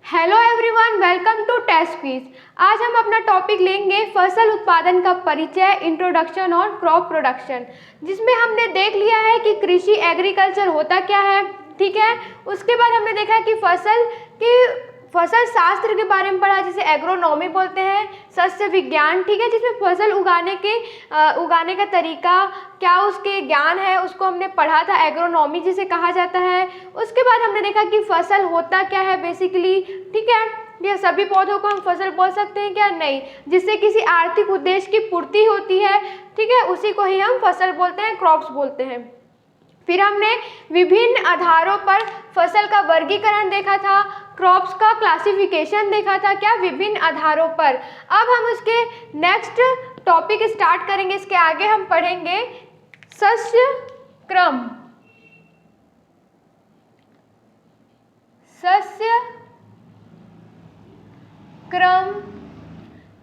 Hello everyone, welcome to test quiz. आज हम अपना टॉपिक लेंगे फसल उत्पादन का परिचय, इंट्रोडक्शन और क्रॉप प्रोडक्शन, जिसमें हमने देख लिया है कि कृषि एग्रीकल्चर होता क्या है। ठीक है, उसके बाद हमने देखा कि फसल शास्त्र के बारे में पढ़ा, जिसे एग्रोनॉमी बोलते हैं, सस्य विज्ञान, ठीक है, जिसमें फसल उगाने का तरीका क्या, उसके ज्ञान है, उसको हमने पढ़ा था, एग्रोनॉमी जिसे कहा जाता है। उसके बाद हमने देखा कि फसल होता क्या है बेसिकली, ठीक है, ये सभी पौधों को हम फसल बोल सकते हैं क्या, नहीं, जिससे किसी आर्थिक उद्देश्य की पूर्ति होती है, ठीक है, उसी को ही हम फसल बोलते हैं, क्रॉप्स बोलते हैं। फिर हमने विभिन्न आधारों पर फसल का वर्गीकरण देखा था, क्रॉप्स का क्लासिफिकेशन देखा था, क्या, विभिन्न आधारों पर। अब हम उसके नेक्स्ट टॉपिक स्टार्ट करेंगे। इसके आगे हम पढ़ेंगे सस्य क्रम, सस्य क्रम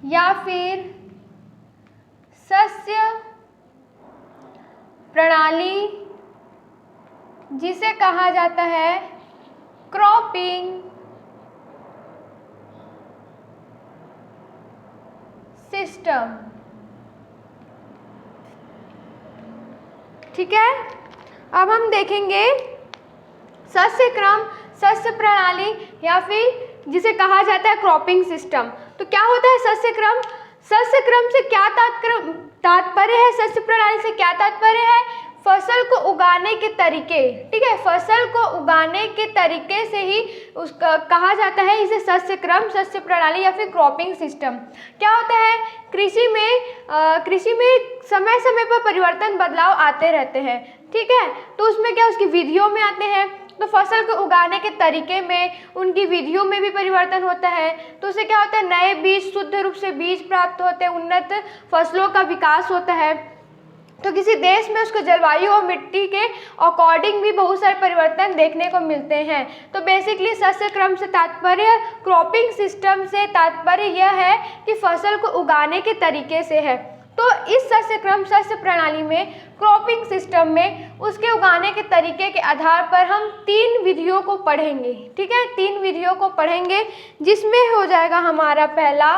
या फिर सस्य प्रणाली, जिसे कहा जाता है क्रॉपिंग सिस्टम। ठीक है, अब हम देखेंगे सस्य क्रम, सस्य प्रणाली या फिर जिसे कहा जाता है क्रॉपिंग सिस्टम। तो क्या होता है सस्य क्रम? सस्य क्रम से क्या तात्पर्य है? सस्य प्रणाली से क्या तात्पर्य है? फसल को उगाने के तरीके, ठीक है, फसल को उगाने के तरीके से ही उसका कहा जाता है इसे सस्य क्रम, सस्य प्रणाली या फिर क्रॉपिंग सिस्टम। क्या होता है, कृषि में समय समय पर परिवर्तन, बदलाव आते रहते हैं, ठीक है, तो उसमें क्या, उसकी विधियों में आते हैं, तो फसल को उगाने के तरीके में, उनकी विधियों में भी परिवर्तन होता है। तो उससे क्या होता है, नए बीज, शुद्ध रूप से बीज प्राप्त होते हैं, उन्नत फसलों का विकास होता है। तो किसी देश में उसको जलवायु और मिट्टी के अकॉर्डिंग भी बहुत सारे परिवर्तन देखने को मिलते हैं। तो बेसिकली सस्य क्रम से तात्पर्य, क्रॉपिंग सिस्टम से तात्पर्य यह है कि फसल को उगाने के तरीके से है। तो इस सस्य क्रम, सस्य प्रणाली में, क्रॉपिंग सिस्टम में उसके उगाने के तरीके के आधार पर हम 3 विधियों को पढ़ेंगे, ठीक है, 3 विधियों को पढ़ेंगे, जिसमें हो जाएगा हमारा पहला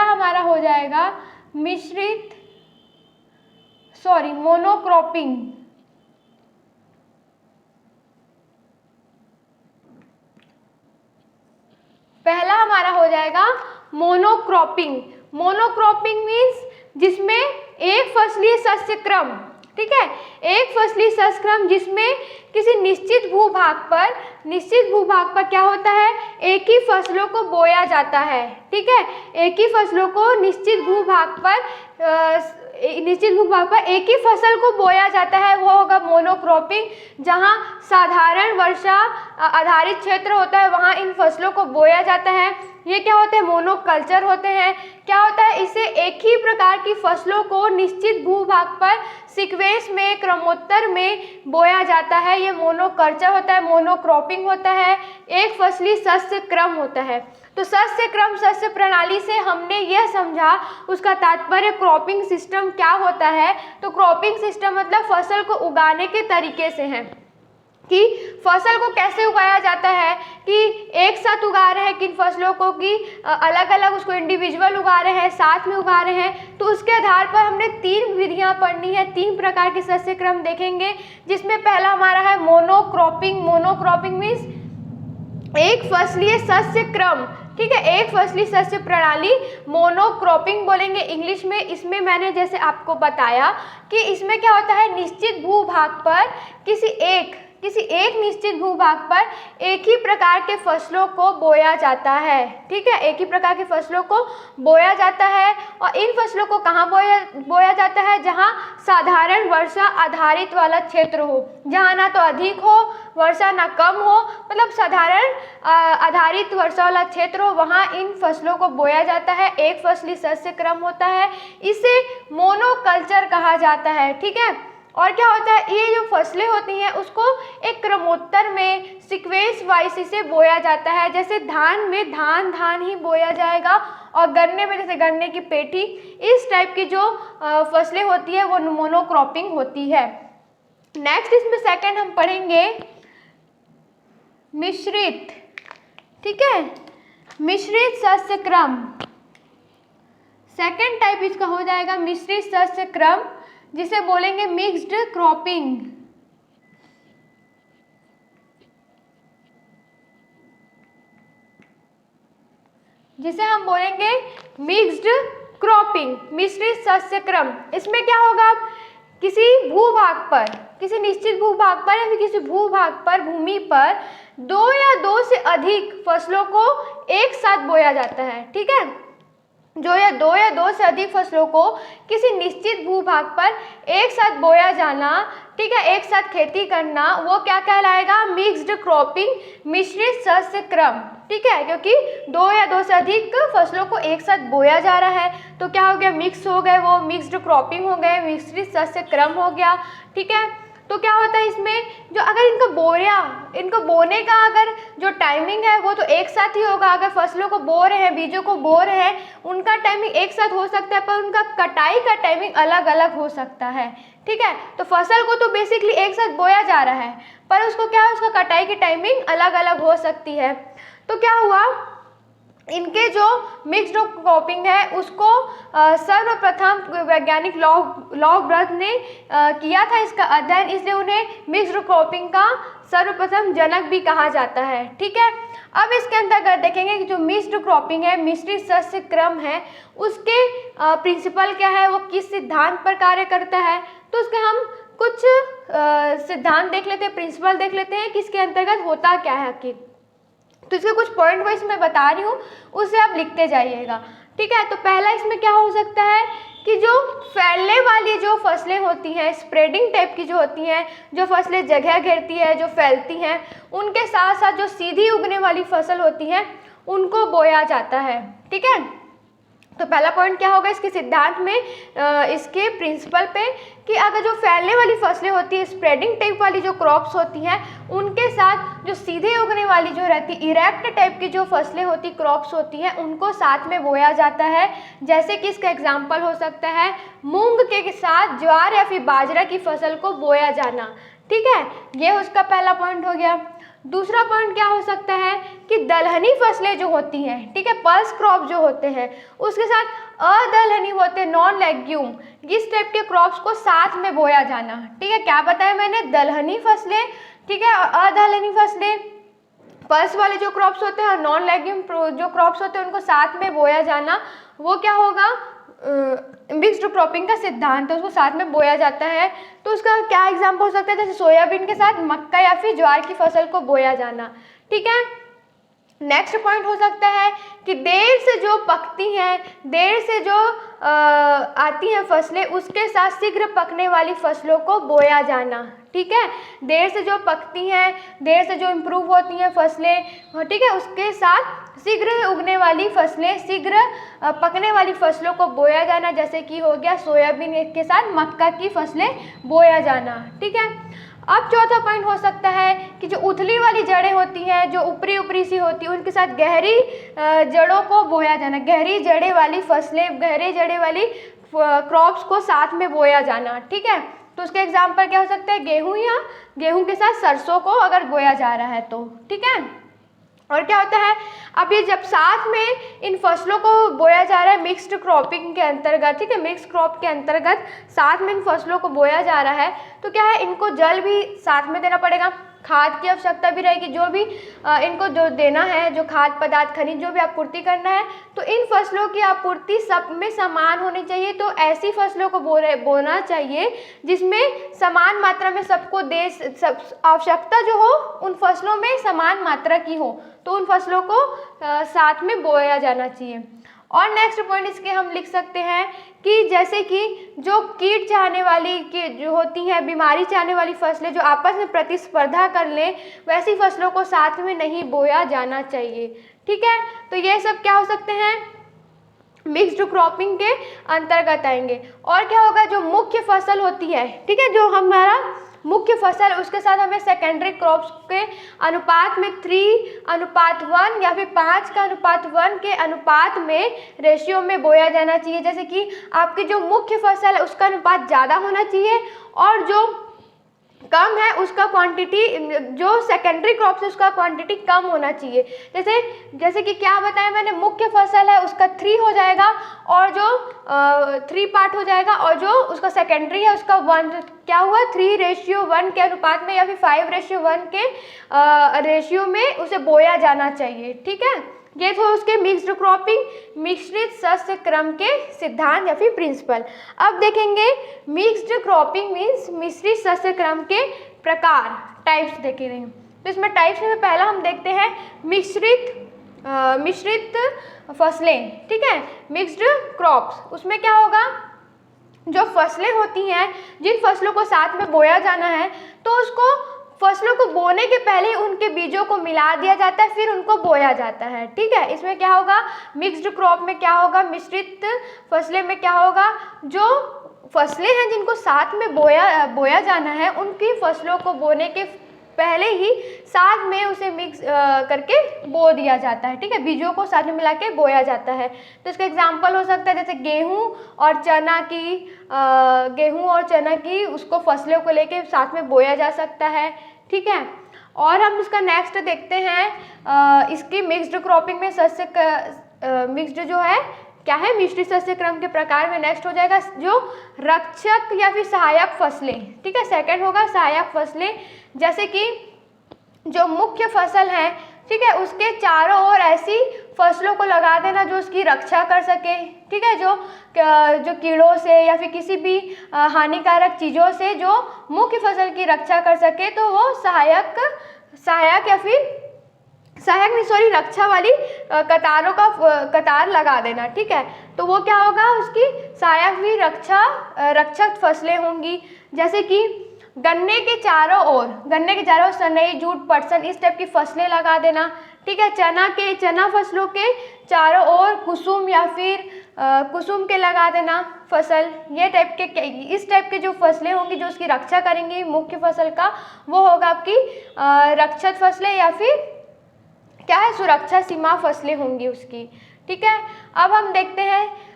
हमारा हो जाएगा मोनोक्रॉपिंग। पहला हमारा हो जाएगा मोनोक्रॉपिंग। मोनोक्रॉपिंग मीन्स जिसमें एक फसलीय सस्य क्रम, ठीक है, एक फसलीय सस्य क्रम जिसमें किसी निश्चित भूभाग पर क्या होता है, एक ही फसलों को बोया जाता है, ठीक है, एक ही फसलों को निश्चित भूभाग पर एक ही फसल को बोया जाता है, वो होगा मोनोक्रॉपिंग। जहाँ साधारण वर्षा आधारित क्षेत्र होता है वहाँ इन फसलों को बोया जाता है, ये क्या होते हैं, मोनोकल्चर होते हैं। क्या होता है, इसे एक ही प्रकार की फसलों को निश्चित भूभाग पर सीक्वेंस में, क्रमोत्तर में बोया जाता है, ये मोनोकल्चर होता है, मोनोक्रॉपिंग होता है, एक फसली सस्य क्रम होता है। तो सस्य क्रम, सस्य प्रणाली से हमने यह समझा उसका तात्पर्य क्रॉपिंग सिस्टम क्या होता है। तो क्रॉपिंग सिस्टम मतलब फसल को उगाने के तरीके से है, कि फसल को कैसे उगाया जाता है, कि एक साथ उगा रहे हैं किन फसलों को, कि अलग अलग उसको इंडिविजुअल उगा रहे हैं, साथ में उगा रहे हैं। तो उसके आधार पर हमने 3 विधियां पढ़नी है, 3 प्रकार के सस्य क्रम देखेंगे, जिसमें पहला हमारा है मोनोक्रॉपिंग। मोनोक्रॉपिंग मीन्स एक फसलीय सस्य क्रम, ठीक है, एक फसली सस्य प्रणाली, मोनोक्रॉपिंग बोलेंगे इंग्लिश में। इसमें मैंने जैसे आपको बताया कि इसमें क्या होता है, निश्चित भूभाग पर किसी एक निश्चित भूभाग पर एक ही प्रकार के फसलों को बोया जाता है, ठीक है, एक ही प्रकार की फसलों को बोया जाता है। और इन फसलों को कहाँ बोया जाता है, जहाँ साधारण वर्षा आधारित वाला क्षेत्र हो, जहाँ ना तो अधिक हो वर्षा ना कम हो, मतलब साधारण आधारित वर्षा वाला क्षेत्र हो, वहाँ इन फसलों को बोया जाता है, एक फसली सस्य क्रम होता है, इसे मोनोकल्चर कहा जाता है, ठीक है। और क्या होता है, ये जो फसलें होती हैं उसको एक क्रमोत्तर में, सीक्वेंस वाइज इसे बोया जाता है। जैसे धान में धान ही बोया जाएगा, और गन्ने में जैसे गन्ने की पेठी, इस टाइप की जो फसलें होती है वो मोनोक्रॉपिंग होती है। नेक्स्ट इसमें सेकंड हम पढ़ेंगे मिश्रित, ठीक है, मिश्रित शस्य क्रम। सेकेंड टाइप इसका हो जाएगा मिश्रित शस्य क्रम, जिसे बोलेंगे मिक्स्ड क्रॉपिंग। जिसे हम बोलेंगे मिक्स्ड क्रॉपिंग, मिश्रित शस्य क्रम। इसमें क्या होगा, किसी भूभाग पर, किसी निश्चित भूभाग पर या फिर किसी भूभाग पर, भूमि पर 2 या 2 से अधिक फसलों को एक साथ बोया जाता है, ठीक है। 2 या 2 से अधिक फसलों को किसी निश्चित भूभाग पर एक साथ बोया जाना, ठीक है, एक साथ खेती करना, वो क्या कहलाएगा, मिक्स्ड क्रॉपिंग, मिश्रित शस्य क्रम, ठीक है। क्योंकि 2 या 2 से अधिक फसलों को एक साथ बोया जा रहा है तो क्या हो गया, मिक्स हो गए, वो मिक्स्ड क्रॉपिंग हो गए, मिश्रित शस्य क्रम हो गया, ठीक है। तो क्या होता है इसमें, जो अगर इनको बोने का अगर जो टाइमिंग है वो तो एक साथ ही होगा। अगर फसलों को बो रहे हैं, बीजों को बो रहे हैं, उनका टाइमिंग एक साथ हो सकता है, पर उनका कटाई का टाइमिंग अलग अलग हो सकता है, ठीक है। तो फसल को तो बेसिकली एक साथ बोया जा रहा है, पर उसको क्या है, उसका कटाई की टाइमिंग अलग अलग हो सकती है। तो क्या हुआ, इनके जो मिक्स्ड क्रॉपिंग है उसको सर्वप्रथम वैज्ञानिक लॉब्रथ ने किया था इसका अध्ययन, इसलिए उन्हें मिक्स्ड क्रॉपिंग का सर्वप्रथम जनक भी कहा जाता है, ठीक है। अब इसके अंतर्गत देखेंगे कि जो मिक्स्ड क्रॉपिंग है, मिश्रित शस्य क्रम है, उसके प्रिंसिपल क्या है, वो किस सिद्धांत पर कार्य करता है। तो उसके हम कुछ सिद्धांत देख लेते हैं, प्रिंसिपल देख लेते हैं कि इसके अंतर्गत होता क्या है आखिर। तो इसके कुछ पॉइंट वाइज मैं बता रही हूँ, उससे आप लिखते जाइएगा, ठीक है। तो पहला इसमें क्या हो सकता है कि जो फैलने वाली जो फसलें होती हैं, स्प्रेडिंग टाइप की जो होती हैं, जो फसलें जगह घेरती है, जो फैलती हैं, उनके साथ साथ जो सीधी उगने वाली फसल होती है उनको बोया जाता है, ठीक है। तो पहला पॉइंट क्या होगा इसके सिद्धांत में, इसके प्रिंसिपल पे, कि अगर जो फैलने वाली फसलें होती है, स्प्रेडिंग टाइप वाली जो क्रॉप्स होती हैं, उनके साथ जो सीधे उगने वाली जो रहती, इरेक्ट टाइप की जो फसलें होती, क्रॉप्स होती हैं, उनको साथ में बोया जाता है। जैसे कि इसका एग्जाम्पल हो सकता है मूंग के साथ ज्वार या फिर बाजरा की फसल को बोया जाना, ठीक है। ये उसका पहला पॉइंट हो गया। दूसरा पॉइंट क्या हो सकता है कि दलहनी फसलें जो होती हैं, ठीक है, पल्स क्रॉप जो होते हैं, उसके साथ अदलहनी होते, नॉन लेग्यूम, इस टाइप के क्रॉप्स को साथ में बोया जाना, ठीक है। क्या बताया मैंने, दलहनी फसलें, ठीक है, अदलहनी फसलें, पल्स वाले जो क्रॉप्स होते हैं और नॉन लेग्यूम जो क्रॉप्स होते हैं उनको साथ में बोया जाना, वो क्या होगा, मिक्स्ड क्रॉपिंग का सिद्धांत है, उसको साथ में बोया जाता है। तो उसका क्या एग्जाम्पल हो सकता है, जैसे सोयाबीन के साथ मक्का या फिर ज्वार की फसल को बोया जाना, ठीक है। नेक्स्ट पॉइंट हो सकता है कि देर से जो पकती हैं, देर से जो आती हैं फसलें, उसके साथ शीघ्र पकने वाली फसलों को बोया जाना, ठीक है। देर से जो पकती हैं, देर से जो इम्प्रूव होती हैं फसलें, ठीक है, उसके साथ शीघ्र उगने वाली फसलें, शीघ्र पकने वाली फसलों को बोया जाना, जैसे कि हो गया सोयाबीन के साथ मक्का की फसलें बोया जाना, ठीक है। अब चौथा पॉइंट हो सकता है कि जो उथली वाली जड़ें होती हैं, जो ऊपरी सी होती है, उनके साथ गहरी जड़ों को बोया जाना, गहरी जड़ें वाली फसलें, गहरी जड़ें वाली क्रॉप्स को साथ में बोया जाना, ठीक है। तो उसके एग्जाम्पल क्या हो सकता है, गेहूं, या गेहूं के साथ सरसों को अगर बोया जा रहा है तो, ठीक है। और क्या होता है, अब ये जब साथ में इन फसलों को बोया जा रहा है मिक्स्ड क्रॉपिंग के अंतर्गत, ठीक है, मिक्स क्रॉप के अंतर्गत साथ में इन फसलों को बोया जा रहा है, तो क्या है, इनको जल भी साथ में देना पड़ेगा, खाद की आवश्यकता भी रहेगी, जो भी इनको जो देना है, जो खाद्य पदार्थ, खनिज जो भी आपूर्ति करना है, तो इन फसलों की आपूर्ति सब में समान होनी चाहिए। तो ऐसी फसलों को बोना चाहिए जिसमें समान मात्रा में सबको आवश्यकता जो हो उन फसलों में समान मात्रा की हो, तो उन फसलों को साथ में बोया जाना चाहिए। और नेक्स्ट पॉइंट इसके हम लिख सकते हैं कि जैसे कि जो कीट चाहने वाली की जो होती हैं, बीमारी चाहने वाली फसलें जो आपस में प्रतिस्पर्धा कर लें, वैसी फसलों को साथ में नहीं बोया जाना चाहिए, ठीक है। तो ये सब क्या हो सकते हैं, मिक्स्ड क्रॉपिंग के अंतर्गत आएंगे। और क्या होगा, जो मुख्य फसल होती है, ठीक है, जो हमारा मुख्य फसल, उसके साथ हमें सेकेंडरी क्रॉप्स के अनुपात में 3:1 या फिर 5:1 के अनुपात में रेशियो में बोया जाना चाहिए। जैसे कि आपकी जो मुख्य फसल है उसका अनुपात ज़्यादा होना चाहिए और जो कम है उसका क्वांटिटी, जो सेकेंडरी क्रॉप है उसका क्वांटिटी कम होना चाहिए। जैसे कि क्या बताया मैंने, मुख्य फसल है उसका 3 हो जाएगा और जो 3 पार्ट हो जाएगा, और जो उसका सेकेंडरी है उसका 1, क्या हुआ 3:1 के अनुपात में या फिर 5:1 के रेशियो में उसे बोया जाना चाहिए। ठीक है, ये तो उसके मिक्स्ड क्रॉपिंग, मिश्रित शस्य क्रम के सिद्धांत या फिर प्रिंसिपल। अब देखेंगे मिक्स्ड क्रॉपिंग मीन्स मिश्रित शस्य क्रम के प्रकार, टाइप्स देखेंगे। तो इसमें टाइप्स में पहला हम देखते हैं मिश्रित फसलें। ठीक है, मिक्स्ड क्रॉप्स, उसमें क्या होगा, जो फसलें होती हैं, जिन फसलों को साथ में बोया जाना है, तो उसको फसलों को बोने के पहले उनके बीजों को मिला दिया जाता है, फिर उनको बोया जाता है। ठीक है, इसमें क्या होगा, मिक्स्ड क्रॉप में क्या होगा, मिश्रित फसलें में क्या होगा, जो फसलें हैं जिनको साथ में बोया जाना है, उनकी फसलों को बोने के पहले ही साथ में उसे मिक्स करके बो दिया जाता है। ठीक है, बीजों को साथ में मिला के बोया जाता है। तो इसका एग्जांपल हो सकता है जैसे गेहूं और चना की उसको फसलों को लेके साथ में बोया जा सकता है। ठीक है, और हम इसका नेक्स्ट देखते हैं, इसकी मिक्स्ड क्रॉपिंग में मिक्स्ड जो है क्या है, मिश्रित शस्य क्रम के प्रकार में नेक्स्ट हो जाएगा जो रक्षक या फिर सहायक फसलें। ठीक है, सेकंड होगा सहायक फसलें, जैसे कि जो मुख्य फसल है, ठीक है, उसके चारों ओर ऐसी फसलों को लगा देना जो उसकी रक्षा कर सके। ठीक है, जो कीड़ों से या फिर किसी भी हानिकारक चीज़ों से जो मुख्य फसल की रक्षा कर सके, तो वो रक्षा वाली कतार लगा देना। ठीक है, तो वो क्या होगा, उसकी सहायक भी रक्षक फसलें होंगी। जैसे कि गन्ने के चारों ओर सनई, जूट, पटसन इस टाइप की फसलें लगा देना। ठीक है, चना फसलों के चारों ओर कुसुम या फिर कुसुम के लगा देना फसल। इस टाइप के जो फसलें होंगी जो उसकी रक्षा करेंगी मुख्य फसल का, वो होगा आपकी रक्षक फसलें या फिर क्या है, सुरक्षा सीमा फसलें होंगी उसकी। ठीक है, अब हम देखते हैं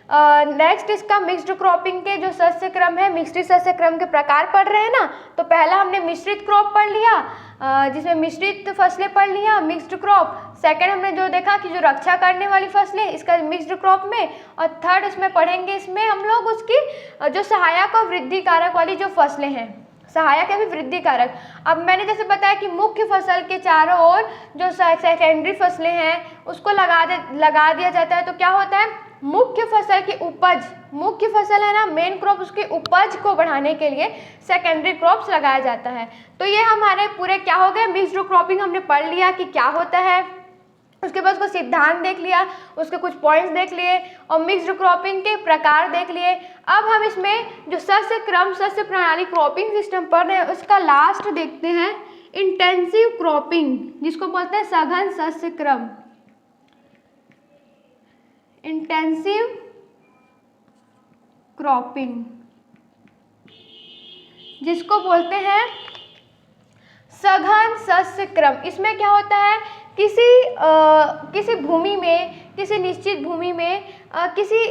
नेक्स्ट इसका मिक्स्ड क्रॉपिंग के जो शस्य क्रम है, मिश्रित शस्य क्रम के प्रकार पढ़ रहे हैं ना। तो पहला हमने मिश्रित क्रॉप पढ़ लिया, जिसमें मिश्रित फसलें पढ़ लिया, मिक्स्ड क्रॉप। सेकंड हमने जो देखा कि जो रक्षा करने वाली फसलें इसका मिक्स्ड क्रॉप में, और थर्ड इसमें पढ़ेंगे, इसमें हम लोग उसकी जो सहायक और वृद्धि कारक वाली जो फसलें हैं, सहायक या फिर वृद्धि कारक। अब मैंने जैसे बताया कि मुख्य फसल के चारों ओर जो सेकेंडरी फसलें हैं उसको लगा दिया जाता है, तो क्या होता है, मुख्य फसल की उपज, मुख्य फसल है ना मेन क्रॉप, उसकी उपज को बढ़ाने के लिए सेकेंडरी क्रॉप्स लगाया जाता है। तो ये हमारे पूरे क्या हो गए, मिक्स्ड क्रॉपिंग हमने पढ़ लिया कि क्या होता है, उसके बाद उसका सिद्धांत देख लिया, उसके कुछ पॉइंट्स देख लिए और मिक्स्ड क्रॉपिंग के प्रकार देख लिए। अब हम इसमें जो शस्य प्रणाली क्रॉपिंग सिस्टम पढ़ रहे हैं उसका लास्ट देखते हैं, इंटेंसिव क्रॉपिंग, जिसको बोलते हैं सघन शस्य क्रम, इंटेंसिव क्रॉपिंग, जिसको बोलते हैं सघन शस्य क्रम। इसमें क्या होता है, किसी भूमि में, किसी निश्चित भूमि में किसी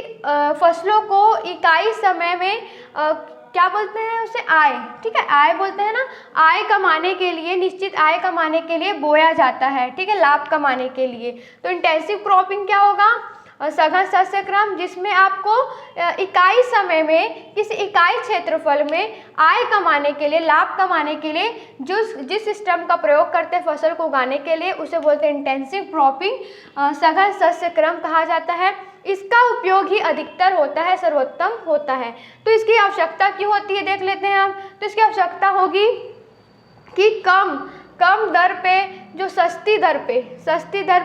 फसलों को इकाई समय में क्या बोलते हैं उसे, आय। ठीक है, आय बोलते हैं ना, आय कमाने के लिए, निश्चित आय कमाने के लिए बोया जाता है। ठीक है, लाभ कमाने के लिए। तो इंटेंसिव क्रॉपिंग क्या होगा, सघन शस्य क्रम, जिसमें आपको इकाई समय में किसी इकाई क्षेत्रफल में आय कमाने के लिए, लाभ कमाने के लिए जिस सिस्टम का प्रयोग करते हैं फसल को उगाने के लिए, उसे बोलते हैं इंटेंसिव क्रॉपिंग, सघन शस्य क्रम कहा जाता है। इसका उपयोग ही अधिकतर होता है, सर्वोत्तम होता है। तो इसकी आवश्यकता क्यों होती है देख लेते हैं हम। तो इसकी आवश्यकता होगी कि कम दर पे, जो सस्ती दर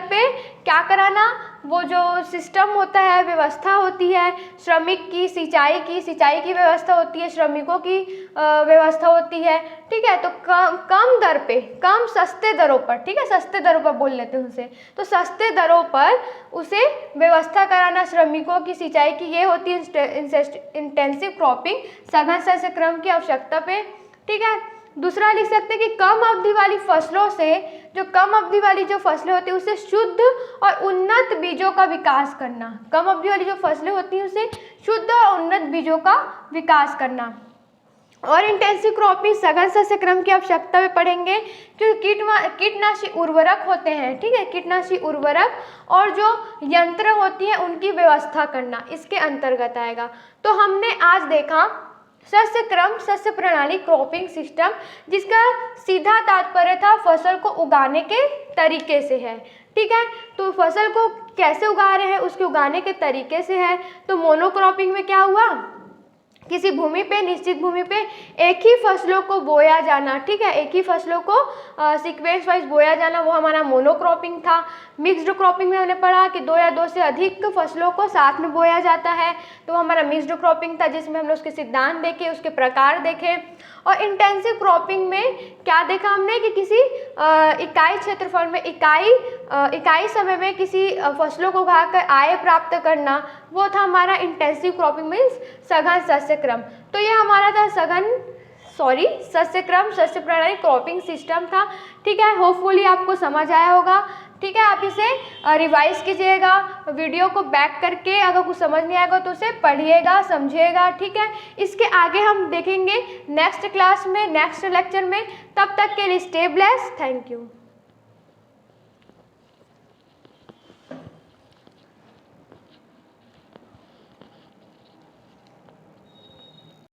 पे क्या कराना, वो जो सिस्टम होता है, व्यवस्था होती है, श्रमिक की सिंचाई की व्यवस्था होती है, श्रमिकों की व्यवस्था होती है। ठीक है, तो कम दर पे, कम सस्ते दरों पर, ठीक है, सस्ते दरों पर बोल लेते हैं उसे, तो सस्ते दरों पर उसे व्यवस्था कराना श्रमिकों की सिंचाई की, ये होती है इंटेंसिव क्रॉपिंग, सघन शस्य क्रम की आवश्यकता पे। ठीक है, दूसरा लिख सकते हैं कि कम अवधि वाली फसलों से, जो कम अवधि वाली जो फसलें होती हैं उससे शुद्ध और उन्नत बीजों का विकास करना। कम अवधि वाली जो फसलें होती हैं उससे शुद्ध और उन्नत बीजों का विकास करना। और इंटेंसिव क्रॉपिंग सघन सस्य क्रम की आवश्यकता में पढ़ेंगे, क्योंकि कीटनाशी उर्वरक होते हैं, ठीक है, कीटनाशी उर्वरक और जो यंत्र होती है उनकी व्यवस्था करना इसके अंतर्गत आएगा। तो हमने आज देखा सस्य क्रम, सस्य प्रणाली, क्रॉपिंग सिस्टम, जिसका सीधा तात्पर्य था फसल को उगाने के तरीके से है, ठीक है। तो फसल को कैसे उगा रहे हैं उसके उगाने के तरीके से है। तो मोनोक्रॉपिंग में क्या हुआ, किसी भूमि पे, निश्चित भूमि पे एक ही फसलों को बोया जाना, ठीक है, एक ही फसलों को सीक्वेंस वाइज बोया जाना, वो हमारा मोनोक्रॉपिंग था। मिक्स्ड क्रॉपिंग में हमने पढ़ा कि 2 या 2 से अधिक फसलों को साथ में बोया जाता है, तो हमारा मिक्स्ड क्रॉपिंग था, जिसमें हम लोग उसके सिद्धांत देखे, उसके प्रकार देखे। और इंटेंसिव क्रॉपिंग में क्या देखा हमने कि किसी इकाई क्षेत्रफल में इकाई समय में किसी फसलों को उगाकर आय प्राप्त करना, वो था हमारा इंटेंसिव क्रॉपिंग मीन्स सघन सस्य क्रम। तो ये हमारा था सस्य क्रम, सस्य प्रणाली, क्रॉपिंग सिस्टम था, ठीक है। होपफुली आपको समझ आया होगा, ठीक है। आप इसे रिवाइज कीजिएगा, वीडियो को बैक करके, अगर कुछ समझ नहीं आएगा तो उसे पढ़िएगा, समझिएगा, ठीक है। इसके आगे हम देखेंगे नेक्स्ट क्लास में, नेक्स्ट लेक्चर में। तब तक के लिए स्टे ब्लेस्ड, थैंक यू।